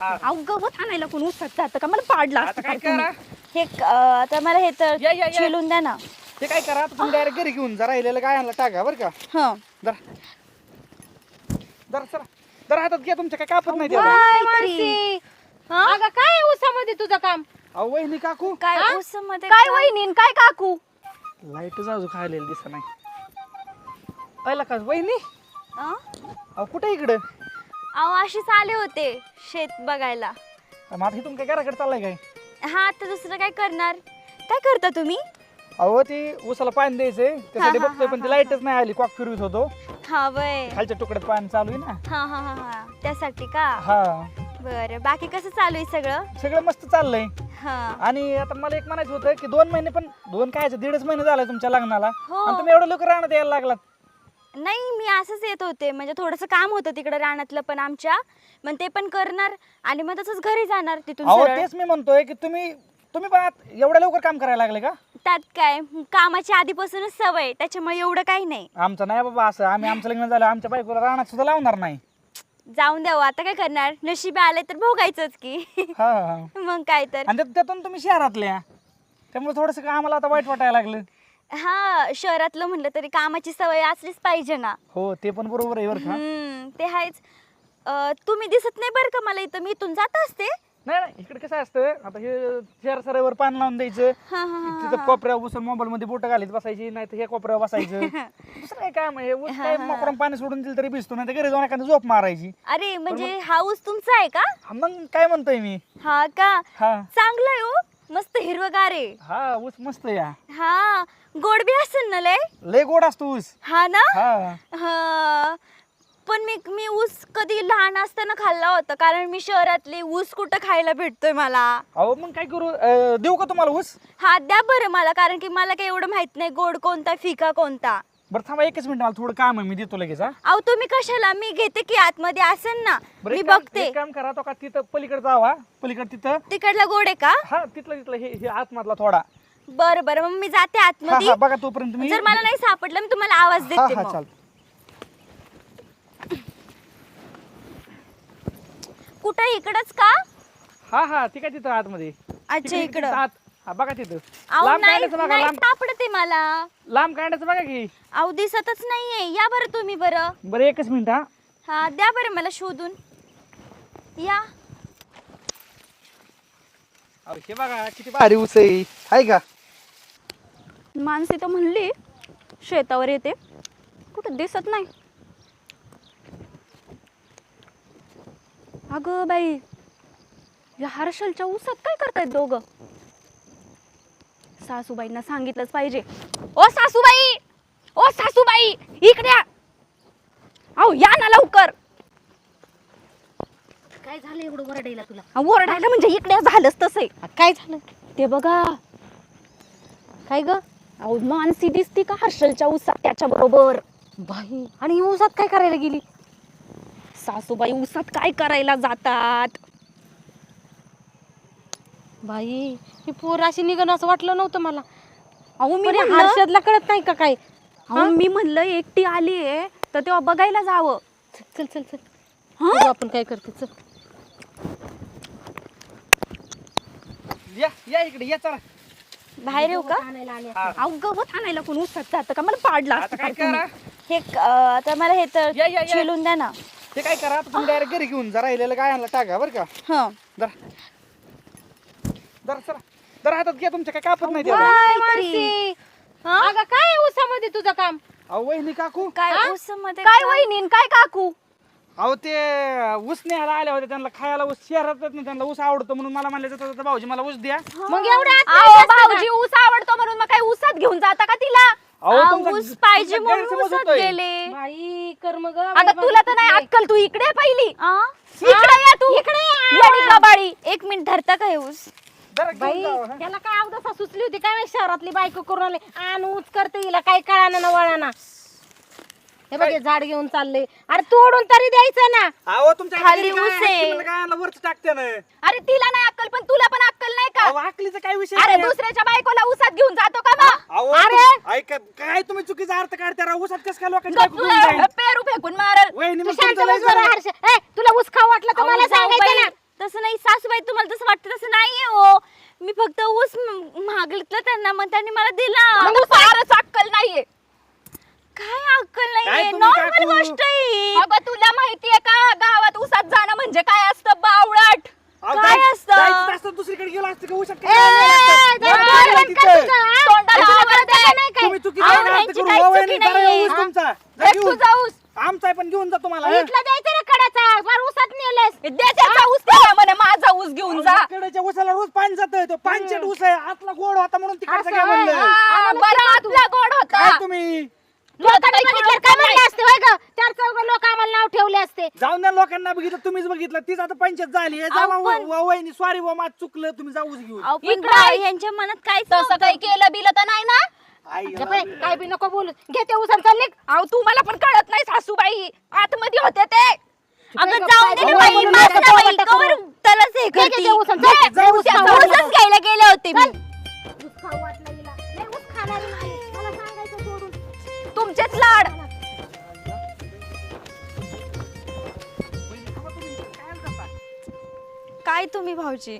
अहो गवत आणायला कोण उसात जातं का? मला पाडला आता काय करा हे आता मला हे तर या, या, या. चिलून द्या ना. ते काय करा आता तुम्ही डायरेक्ट घरी घेऊन जा राहिलेलं गायांना टाका बरं का. हं. जरा जरा चला जरा हातात घ्या तुमच्या काय कापत नाही त्याला. काय मानसी अगं काय आहे ऊसामध्ये तुझं काम? अहो वहिनी काकू काय ऊसामध्ये काय वहिनी काय काकू? लाईट जाऊ खायलेलं दिसत नाही. पहिला का वहिनी अं? अहो कुठे इकडं अहो अशीच आले होते शेत बघायला. मग आता इथून काय घराकडे चाललाय काय? हा आता दुसरं काय करणार? काय करता तुम्ही? अहो ती ऊसाला पाणी द्यायचंय त्यासाठी हा, हा, बघतोय पण ती लाईटच नाही आली. कॉक फिरवीत होतो हा वय. खालच्या तुकड्यात पाणी चालू आहे ना. हा हा हा हा त्यासाठी का? हा बरं बाकी कसं चालू आहे सगळं? सगळं मस्त चाललंय. हा आणि आता मला एक म्हणायचं होतं की 2 महिने पण 2 काय 1.5 महिने झालाय तुमच्या लग्नाला हो. आणि तुम्ही एवढं लोक राहण्यात यायला लागलात. नाही मी असंच येत होते म्हणजे थोडंसं काम होतं तिकडे रानातलं पण आमच्या मग ते पण करणार आणि मग तसंच घरी जाणार तिथून अहो सरळ. तेच मी म्हणतोय की तुम्ही पण आता एवढ्या लवकर काम करायला लागले का? त्यात काय कामाची आधीपासूनच सवय त्याच्यामुळे एवढं काही नाही. आमचं नाही बाबा असं आम्ही आमचं लग्न झालं आमच्या बायकोला राहण्यात सुद्धा लावणार नाही. जाऊन द्यावं आता काय करणार नशिबी आले तर भोगायचंच की. हा हा मग काय तर. आणि त्यातून तुम्ही शहरातल्या त्यामुळे थोडंसं आम्हाला आता वाईट वाटायला लागलं. हा शहरातलं म्हणलं तरी कामाची सवय असलीच पाहिजे ना. हो ते पण बरोबर आहे बरं का. ते आहेच. तुम्ही दिसत नाही बरं का मला इथं मी इथून जात असते. नाही नाही इकडे कसं असतं आता हे शहर सरावर पाणी लावून द्यायचं हा, हा, हा, तिथं कोपऱ्यावर बसून मोबाईल मध्ये बोट घालीत बसायची नाही तर हे कोपऱ्यावर बसायचं. दुसरं काय काम आहे ऊस काय मोकळं पाणी सोडून दिलं तरी भिजतो नाही तर घरी जाऊन एखादी झोप मारायची. अरे म्हणजे हा ऊस तुमचा आहे का? हा, मग काय म्हणतोय मी. हा का? हा चांगलं आहे हो मस्त हिरवगार आहे. हा ऊस मस्त या हा गोड बी असेल ना लय. लय गोड असतो ऊस. हा ना. हा हा पण मी ऊस कधी लहान असताना खाल्ला होता कारण मी शहरातली ऊस कुठं खायला भेटतोय मला. अहो मग काय करू देऊ का तुम्हाला ऊस? हा द्या बरं मला कारण की मला काही एवढं माहित नाही गोड कोणता फिका कोणता. बरं थांबा एकच मिनिट मला थोडं काम आहे मी देतो लगेच. हा अहो तुम्ही कशाला मी घेते की आतमध्ये असेल ना बरं, मी एक काम- बघते. एक काम करा तो का तिथं पलीकडे जावा पलीकडे तिथं. तिकडला गोड आहे का? हा तिथलं हे आतमधला थोडा. बरं बरं मग मी जाते हा आतमध्ये. हा बघा तोपर्यंत मी. जर मला नाही सापडलं मी तुम्हाला आवाज हा देते हा मग. चाल. कुठं इकडच का? हा हा ठीक आहे तिथं आतमध्ये. अच्छा तिकडे- इकडं. तिथं आत. हा बघा तिथं. अहो लांब नाही काढायचं बघा नाही लांब. सापडते मला. लांब काढायचं बघा की. अहो दिसतच नाहीये या बरं तुम्ही बरं. बरं एकच मिनिट हा. हा द्या बरं मला शोधून या. अहो, हे बघा किती भारी ऊस आहे का. माणसी तर म्हणली शेतावर येते कुठं दिसत नाही. अगं बाई या हर्षलच्या ऊसात काय करतायत दोघं? सासूबाईंना सांगितलंच पाहिजे. ओ सासूबाई ओ सासूबाई इकडे या. अहो या ना लवकर. काय झालं एवढं वरडायला तुला? ओरडायला म्हणजे इकडे या, झालंच तसंय. काय झालं? ते बघा काय ग अहो मानसी दिसती का हर्षलच्या ऊसात त्याच्या बरोबर. बाई आणि ही ऊसात काय करायला गेली? सासूबाई ऊसात काय करायला जातात? बाई ही पोर अशी निघणं असं वाटलं नव्हतं मला. अहो मी पण म्हणलं हर्षदला कळत नाही का काय? अहो मी म्हणलं एकटी आली आहे तर तेव्हा बघायला जावं. चल चल चल हा? बघू आपण काय करते चल. या इकडे या चला. बाहेर येऊ का? हा. अहो गवत आणायला कोण ऊसात जातं का? मला पाडला आता काय करा हे आता मला हे तर या, या, या. चिलून द्या ना. ते काय करा आता तुम्ही डायरेक्ट घरी घेऊन जा राहिलेलं गायांना टाका बरं का. हा जरा जरा चला जरा हातात घ्या तुमच्या काय कापत नाही त्याला. काय मानसी अगं काय आहे ऊसामध्ये तुझं काम? अहो वहिनी काकू काय ऊसामध्ये काय वहिनी काय काकू? अहो ते ऊस न्यायला आल्या होत्या त्यांना खायला ऊस शहरात नाही त्यांना ऊस आवडतो म्हणून मला म्हणले जातात भाऊजी मला ऊस द्या. मग एवढ्या अहो भाऊजी ऊस आवडतो म्हणून मग काय ऊसात घेऊन जाता का तिला? अहो, तुमचा- ऊस पाहिजे तुमचा म्हणून गैरसमज ऊसात होतोय. गेले. बाई कर्म ग. आता तुला तर नाही अक्कल तू इकडे ये पहिली. आ? इकडे ये तू. इकडे येडी कबाळी. एक मिनिट धरता का हे ऊस? जरा घेऊन बाई जावा, हा. त्याला काय अवदसा सुचली होती काय माहित शहरातली बायको करून आले आण ऊच करते हिला काय कळाना ना वळाना. हे बघ हे झाड घेऊन चालले. अरे तोडून तरी द्यायचं ना. अहो तुमच्या खाली घरी काय ऊस आहे. आहे? तुम्हाला गायांना वरच टाकते ना. अरे तिला नाही अक्कल पण तुला पण अक्कल नाही का? अहो आकलीचा काय विषय अरे नाही. दुसऱ्याच्या बायकोला ऊसात घेऊन जातो का मग? अहो अरे ऐका काय तुम्ही चुकीचा अर्थ काढता राव. ऊसात कसं काय लोकांची गप बायको घेऊन जाईल? पेरू फेकून मारल. वहिनी तू मग शांत तुमचं लय बस बरं झालं. हर्ष. ए तुला ऊस खाऊ वाटलं तर अहो, मला जाऊ सांगायचं बाई. ना. तसं सासूबाई तुम्हाला तसं वाटतं तसं नाहीये हो. मी फक्त ऊस मागितलं त्यांना, मग त्यांनी मला दिला. मग फारच अक्कल नाहीये. काय अक्कल काय नाहीये, तुम्ही काय नॉर्मल करू? गोष्ट आहे. अगं तुला माहितीये का गावात उसात जाणं म्हणजे काय असतं बावळट? अहो, काय जायचं- असतं? जायचं असतं दुसरीकडे गेलो असतं का उशात ए, काय आणायला असतं? जरा बरं, बोलवण तिथं. का तुझं, हा? तोंडाला तुला आवाज कळतं दे. का नाही काय? तुम्ही चुकीचं अहो, नाही ह्यांची करू. काही वहिनी, चुकी जरा नाहीये. ऊस तुमचा. जा एक घेऊन. तुझा ऊस. आमचा आहे पण घेऊन जा तुम्हाला इथला द्यायचं ना कडाचा, फार उसात नेलंस. देशाचा ऊस ठेवा म्हणे, माझा ऊस घेऊन जा. कडेच्या ऊसाला रोज पाणी जातं तो पानचट ऊस आहे आतला गोड होता म्हणून तिकडचा असं काय होय, म्हणलं हा, बरं आतला गोड होता. काय तुम्ही लोकांनी बघितलं काय म्हणले असते होय ग? 4 लोक आम्हाला नाव ठेवले असते. जाऊन द्या लोकांना बघितलं तुम्हीच बघितलं तीच आता पंचायत झाली जावा पण- वहिनी सॉरी व माझ चुकलं तुम्ही जाऊच घेऊन अहो, पण इकडं बाई, आहे. यांच्या मनात काय तसं काही केलं बिलं तर नाही ना? आई गप्प रे, काय बी नको बोलू. घे ते उसात चालले. अहो तुम्हाला पण कळत नाही सासूबाई, आतमध्ये होते ते. अगं गप्प जाऊन आहे, दे ना गप्प बाई, आहे, माझं गप्प बाई, आहे, गप्प कवर आहे. त्यालाच हे घे, घे करती. ते उसात, जा. जाऊ ऊस द्या, खाऊ जाऊ वाटलं. ऊसच घ्यायला गेले होते मी. ऊस खाऊ वाटलं हिला. लय ऊस खाणारी नाही. मला सांगायचं सोडून. तुमचेच लाड. काय तुम्ही भाऊजी